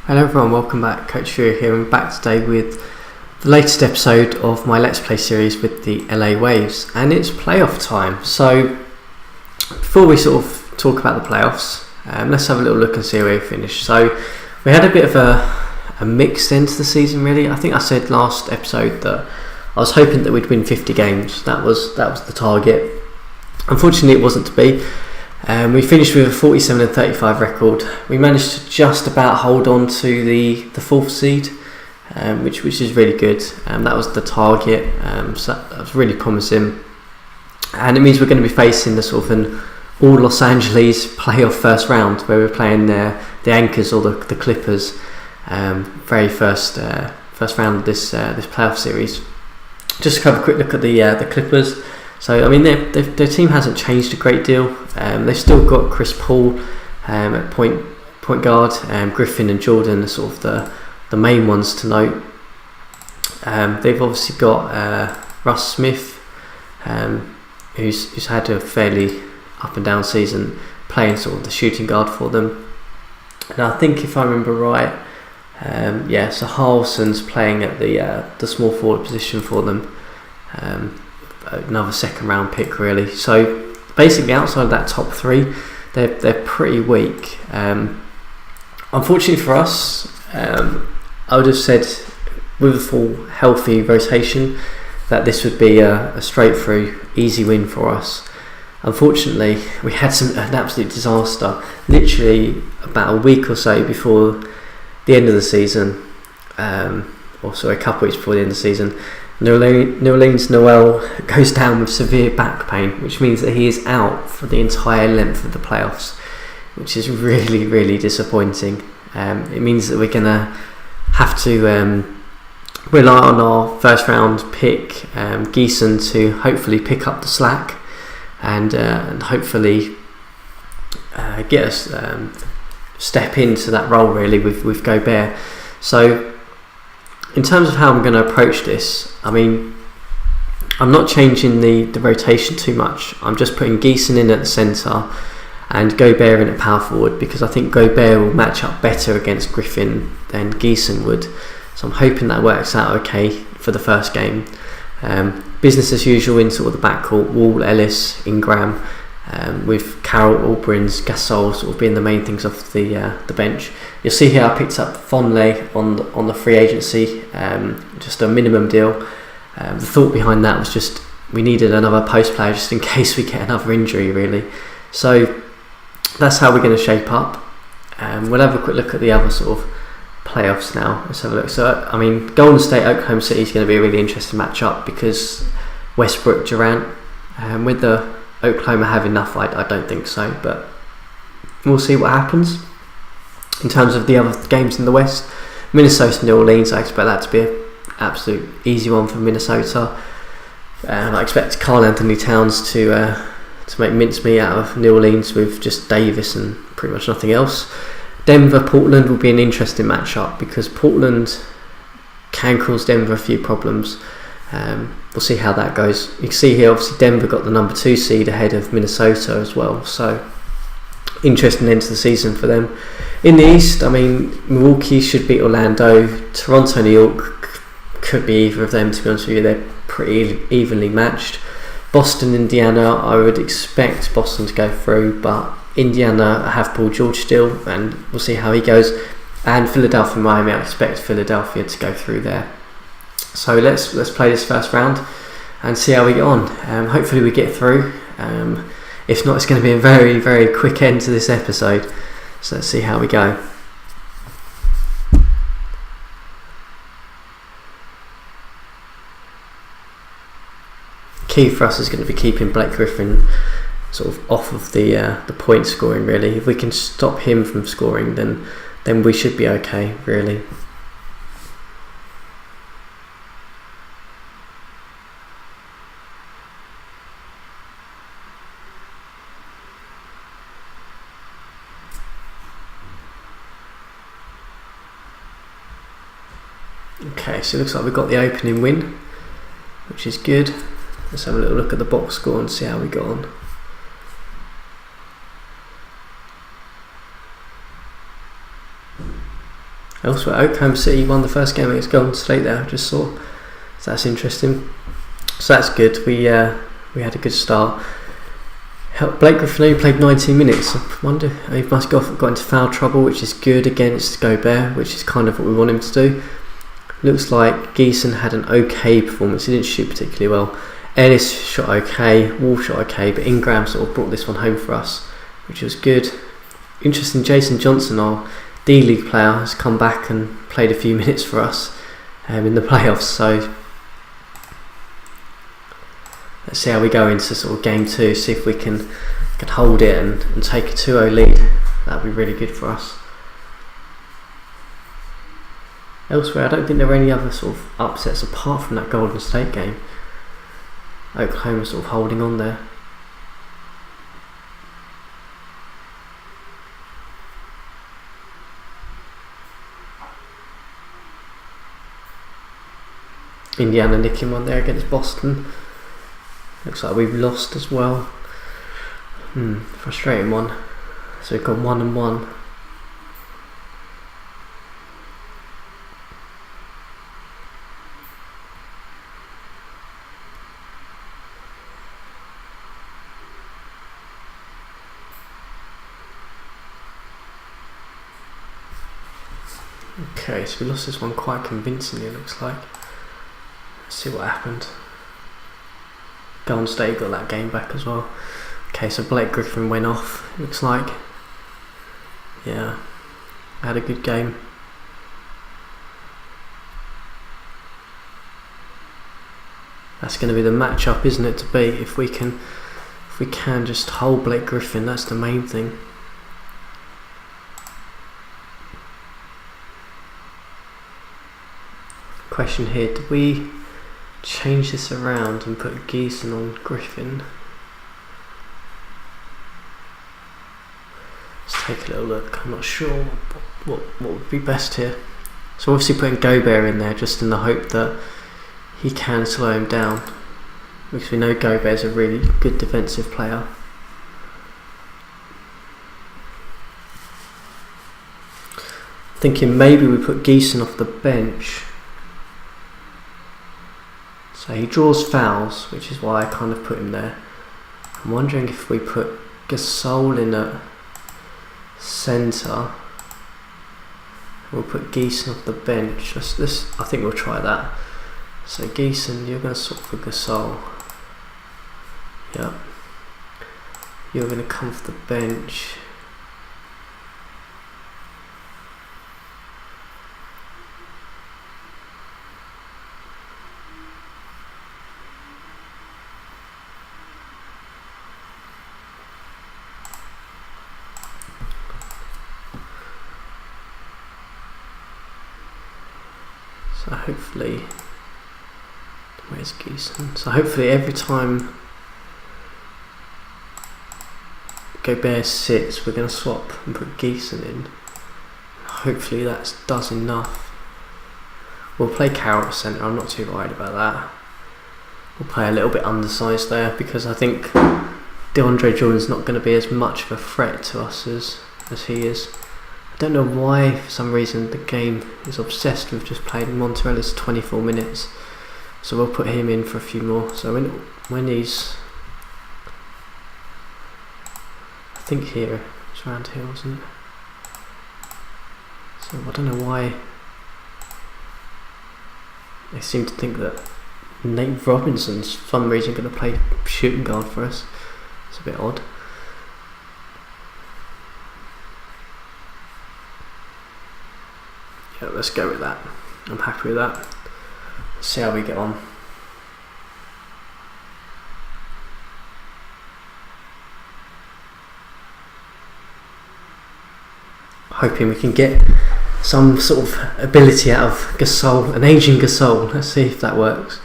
Hello everyone, welcome back. Coach Fury here. I'm back today with the latest episode of my Let's Play series with the LA Waves, and it's playoff time. So before we sort of talk about the playoffs, let's have a little look and see where we finished. So we had a bit of a mixed end to the season really. I think I said last episode that I was hoping that we'd win 50 games. That was the target. Unfortunately it wasn't to be. We finished with a 47 and 35 record. We managed to just about hold on to the fourth seed, which is really good. That was the target, so that was really promising. And it means we're going to be facing the sort of an all Los Angeles playoff first round, where we're playing the Anchors or the Clippers, very first round of this playoff series. Just to have a quick look at the Clippers. So I mean, their team hasn't changed a great deal. They've still got Chris Paul at point guard. Griffin and Jordan are sort of the main ones to note. They've obviously got Russ Smith, who's had a fairly up and down season, playing sort of the shooting guard for them. And I think if I remember right, so Harleson's playing at the small forward position for them. Another second round pick really. So basically outside of that top three, they're pretty weak. Unfortunately for us, I would have said with a full healthy rotation that this would be a straight through easy win for us. Unfortunately we had an absolute disaster literally about a week or so before the end of the season, or sorry, a couple weeks before the end of the season. Nerlens Noel goes down with severe back pain, which means that he is out for the entire length of the playoffs, which is really, really disappointing. It means that we're going to have to rely on our first round pick, Geeson, to hopefully pick up the slack and hopefully get us step into that role really with Gobert. So in terms of how I'm going to approach this, I mean, I'm not changing the rotation too much. I'm just putting Geeson in at the centre and Gobert in at power forward, because I think Gobert will match up better against Griffin than Geeson would. So I'm hoping that works out okay for the first game. Business as usual in sort of the backcourt, Wall, Ellis, Ingram, with Carroll, Aubryns, Gasol sort of being the main things off the bench. You'll see here I picked up Fonley on the free agency, just a minimum deal. The thought behind that was just we needed another post player just in case we get another injury really. So that's how we're going to shape up. We'll have a quick look at the other sort of playoffs now. Let's have a look. So I mean, Golden State Oklahoma City is going to be a really interesting matchup because Westbrook, Durant, with the Oklahoma have enough, I don't think so, but we'll see what happens. In terms of the other games in the West, Minnesota, New Orleans, I expect that to be an absolute easy one for Minnesota. I expect Karl Anthony Towns to make mincemeat out of New Orleans with just Davis and pretty much nothing else. Denver, Portland will be an interesting matchup because Portland can cause Denver a few problems. We'll see how that goes. You can see here obviously Denver got the number 2 seed ahead of Minnesota as well, so interesting end to the season for them. In the East, I mean, Milwaukee should beat Orlando. Toronto, New York could be either of them, to be honest with you. They're pretty evenly matched. Boston, Indiana, I would expect Boston to go through, but Indiana have Paul George still, and we'll see how he goes. And Philadelphia, Miami, I expect Philadelphia to go through there. So let's play this first round and see how we get on. Hopefully we get through. If not, it's going to be a very, very quick end to this episode. So let's see how we go. Key for us is going to be keeping Blake Griffin sort of off of the point scoring really. If we can stop him from scoring, then we should be okay really. Okay, so it looks like we've got the opening win, which is good. Let's have a little look at the box score and see how we got on. Elsewhere, Oakham City won the first game against Golden State there, I just saw. So that's interesting. So that's good. We had a good start. Blake Griffin only played 19 minutes. I wonder, he must have got into foul trouble, which is good against Gobert, which is kind of what we want him to do. Looks like Geeson had an okay performance. He didn't shoot particularly well. Ellis shot okay, Wolf shot okay, but Ingram sort of brought this one home for us, which was good. Interesting, Jason Johnson, our D-League player, has come back and played a few minutes for us in the playoffs, so let's see how we go into sort of game 2, see if we can hold it and take a 2-0 lead. That would be really good for us. Elsewhere, I don't think there were any other sort of upsets apart from that Golden State game. Oklahoma sort of holding on there. Indiana nicking one there against Boston. Looks like we've lost as well. Frustrating one. So we've got 1-1. Okay, so we lost this one quite convincingly, it looks like. Let's see what happened. Golden State got that game back as well. Okay, so Blake Griffin went off, it looks like. Yeah, had a good game. That's going to be the match-up, isn't it, to beat? If we can just hold Blake Griffin, that's the main thing. Question here, do we change this around and put Geeson on Griffin? Let's take a little look. I'm not sure what would be best here. So obviously putting Gobert in there just in the hope that he can slow him down, because we know Gobert's a really good defensive player. Thinking maybe we put Geeson off the bench. So he draws fouls, which is why I kind of put him there. I'm wondering if we put Gasol in at centre. We'll put Geeson off the bench. I think we'll try that. So Geeson, you're going to swap for Gasol. Yep. You're going to come off the bench. So hopefully, where's Geeson? So hopefully every time Gobert sits, we're going to swap and put Geeson in. Hopefully that does enough. We'll play Carroll at centre, I'm not too worried about that. We'll play a little bit undersized there because I think DeAndre Jordan's not going to be as much of a threat to us as he is. I don't know why, for some reason, the game is obsessed with just playing Monterella's 24 minutes. So we'll put him in for a few more. So when he's... I think here, it's around here, wasn't it? So I don't know why they seem to think that Nate Robinson's for some reason going to play shooting guard for us. It's a bit odd. Yeah, let's go with that. I'm happy with that. Let's see how we get on. Hoping we can get some sort of ability out of Gasol, an aging Gasol. Let's see if that works.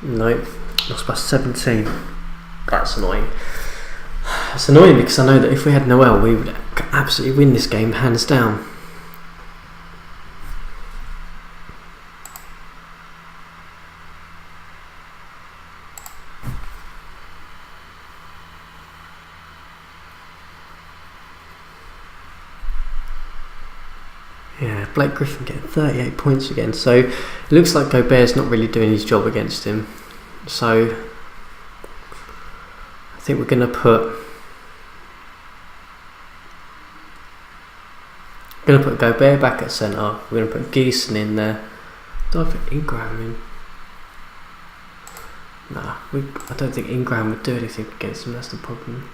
Nope, lost by 17. That's annoying. It's annoying because I know that if we had Noel, we would absolutely win this game hands down. Yeah, Blake Griffin getting 38 points again. So it looks like Gobert's not really doing his job against him. So I think we're going to put Gobert back at centre. We're going to put Geeson in there. Do I put Ingram in? Nah, I don't think Ingram would do anything against him. That's the problem.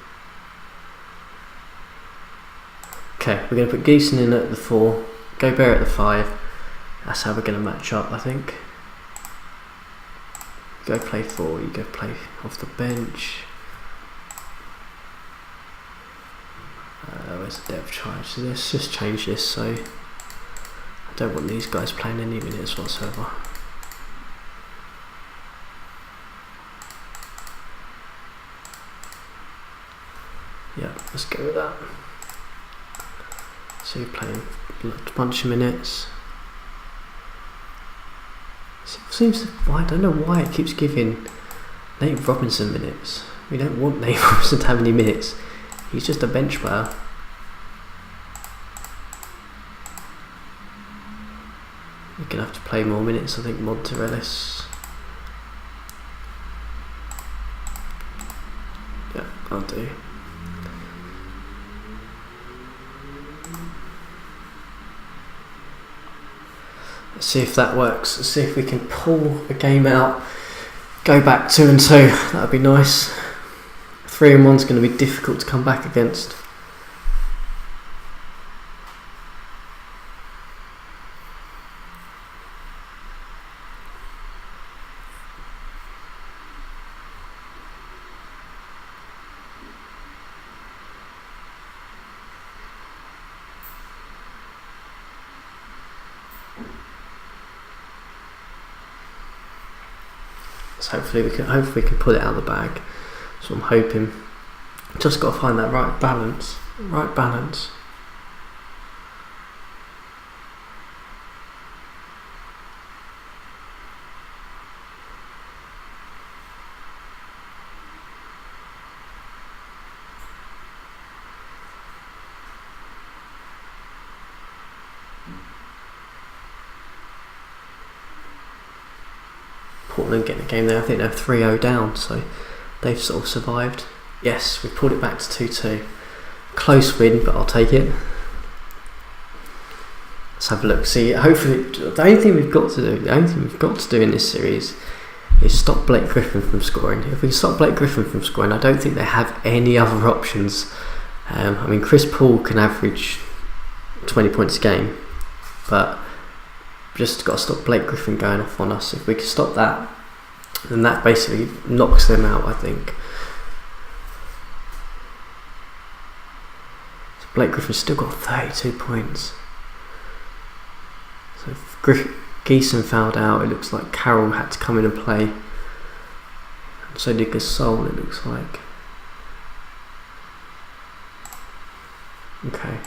Okay, we're going to put Geeson in at the 4. Gobert at the 5. That's how we're going to match up, I think. You go play 4, you go play off the bench. Where's the depth charge? So let's just change this so I don't want these guys playing any minutes whatsoever. Yeah, let's go with that. So you're playing a bunch of minutes. I don't know why it keeps giving Nate Robinson minutes. We don't want Nate Robinson to have any minutes. He's just a bench player. You're going to have to play more minutes, I think, Monterelis. Yeah, I'll do. Let's see if that works. Let's see if we can pull a game out. Go back 2-2. That would be nice. 3-1's going to be difficult to come back against. So hopefully we can pull it out of the bag. So I'm hoping. Just got to find that right balance. Portland getting a game there. I think they're 3-0 down, so they've sort of survived. Yes, we pulled it back to 2-2. Close win, but I'll take it. Let's have a look. See, hopefully, the only thing we've got to do in this series is stop Blake Griffin from scoring. If we can stop Blake Griffin from scoring, I don't think they have any other options. I mean, Chris Paul can average 20 points a game, but just got to stop Blake Griffin going off on us. If we can stop that, then that basically knocks them out, I think. So Blake Griffin's still got 32 points. So if Geeson fouled out, it looks like Carroll had to come in and play. And so did Gasol, it looks like. Okay.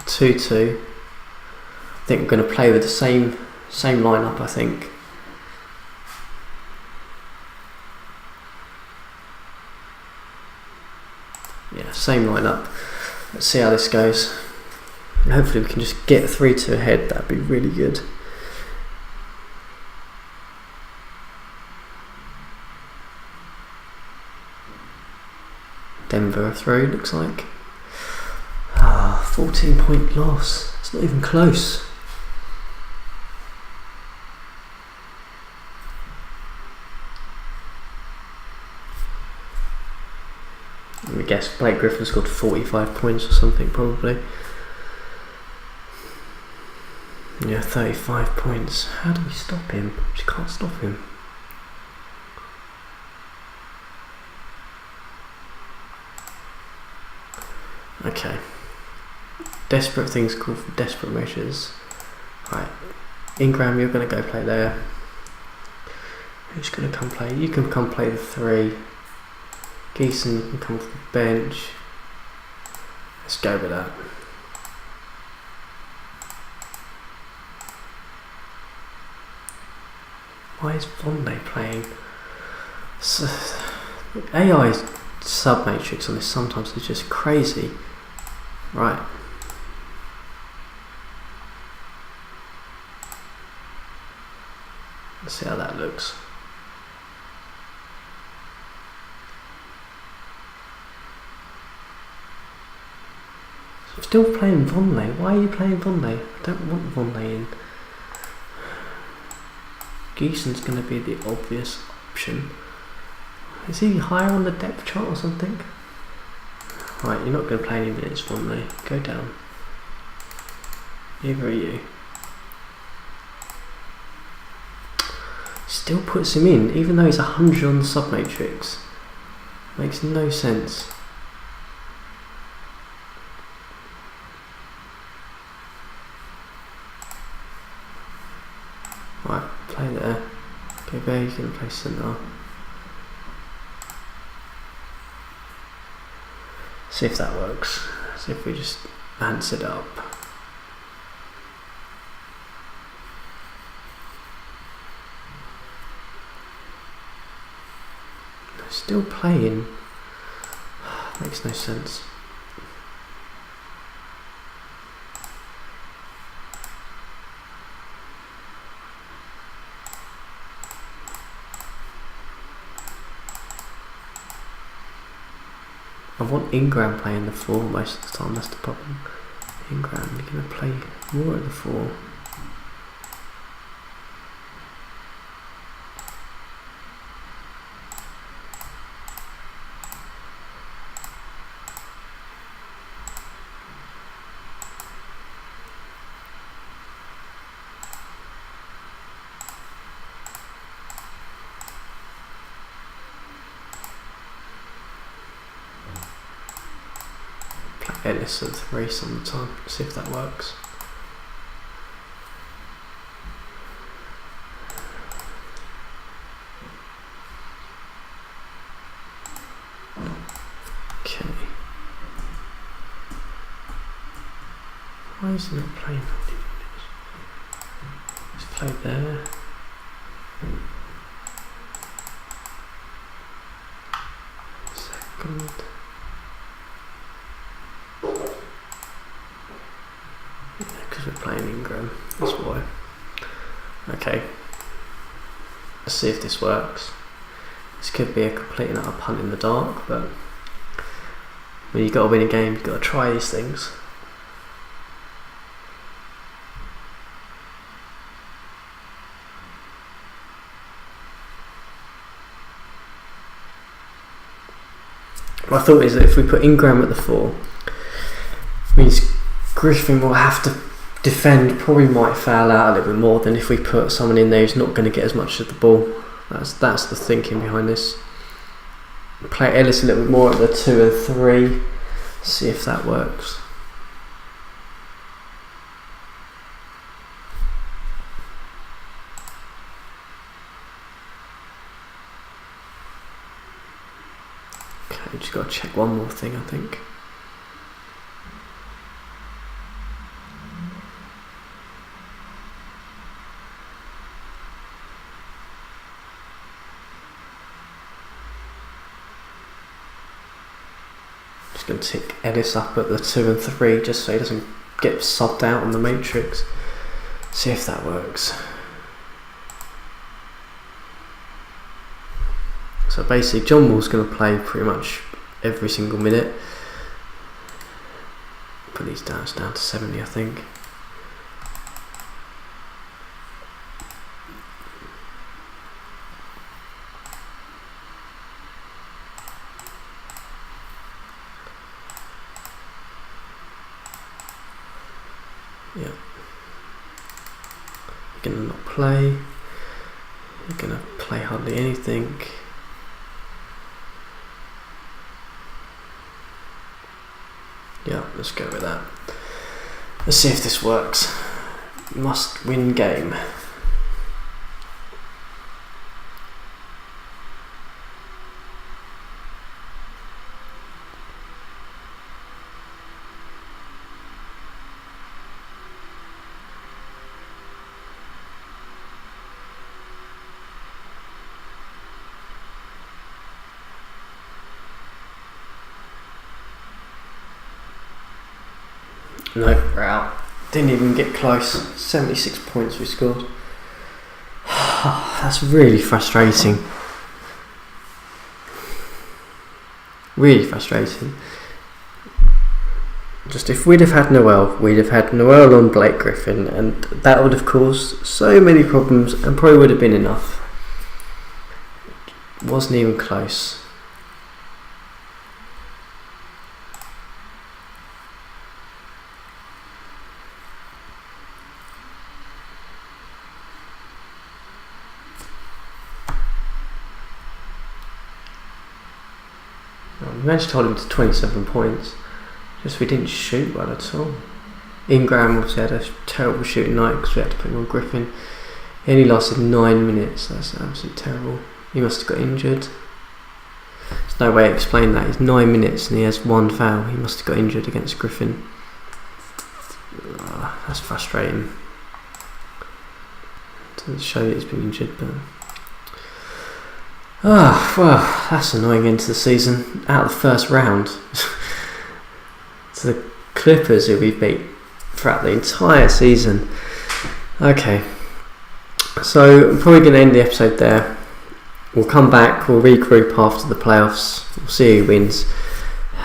2-2. I think we're going to play with the same lineup, I think. Yeah, same lineup. Let's see how this goes. And hopefully we can just get 3-2 ahead. That'd be really good. Denver through, looks like. 14-point loss. It's not even close. Let me guess, Blake Griffin scored 45 points or something, probably. Yeah, 35 points. How do we stop him? We just can't stop him. Okay. Desperate things call for desperate measures. Right, Ingram, you're going to go play there. Who's going to come play? You can come play the 3. Geeson can come to the bench. Let's go with that. Why is Vonleh playing? So, AI sub-matrix on this sometimes is just crazy. Right. Let's see how that looks. So I'm still playing Vonleh. Why are you playing Vonleh? I don't want Vonleh in. Geeson's going to be the obvious option. Is he higher on the depth chart or something? Right, you're not going to play any minutes, Vonleh. Go down. Either are you. Still puts him in, even though he's 100 on the sub-matrix. Makes no sense. Right, play there. Go there, he's going to play centre. See if that works. See if we just answer it up. Still playing. Makes no sense. I want Ingram playing the 4 most of the time, that's the problem. Ingram, you're going to play more at the 4. Ellis at 3 some of the time, see if that works. Okay. Why is he not playing? He's played there. Second. Because we're playing Ingram, that's why. Okay, let's see if this works. This could be a complete and utter punt in the dark, but when you've got to win a game, you've got to try these things. My thought is that if we put Ingram at the 4, means Griffin will have to defend, probably might foul out a little bit more than if we put someone in there who's not going to get as much of the ball. That's the thinking behind this. Play Ellis a little bit more at the 2 and 3, see if that works. Okay, just got to check one more thing, I think. Going to tick Ellis up at the 2 and 3 just so he doesn't get subbed out on the matrix. See if that works. So basically John Wall's going to play pretty much every single minute. Put these down, it's down to 70 I think. Yeah. You're going to not play. You're going to play hardly anything. Yeah, let's go with that. Let's see if this works. Must win game. No, we're out. Didn't even get close. 76 points we scored. That's really frustrating. Really frustrating. Just if we'd have had Noel, we'd have had Noel on Blake Griffin, and that would have caused so many problems and probably would have been enough. Wasn't even close. We managed to hold him to 27 points. Just we didn't shoot well at all. Ingram obviously had a terrible shooting night because we had to put him on Griffin. He only lasted 9 minutes. That's absolutely terrible. He must have got injured. There's no way to explain that. It's 9 minutes and he has one foul. He must have got injured against Griffin. That's frustrating. Doesn't show that he's been injured, but well, that's annoying into the season. Out of the first round to the Clippers, who we've beat throughout the entire season. Okay, so I'm probably going to end the episode there. We'll come back, we'll regroup after the playoffs, we'll see who wins.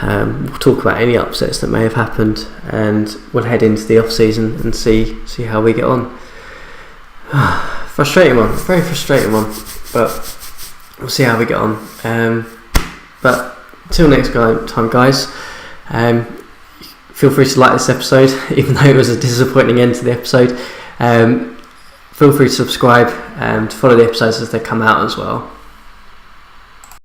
We'll talk about any upsets that may have happened, and we'll head into the off season and see how we get on. Frustrating one, very frustrating one, but we'll see how we get on. But until next time, guys, feel free to like this episode, even though it was a disappointing end to the episode. Feel free to subscribe and to follow the episodes as they come out as well.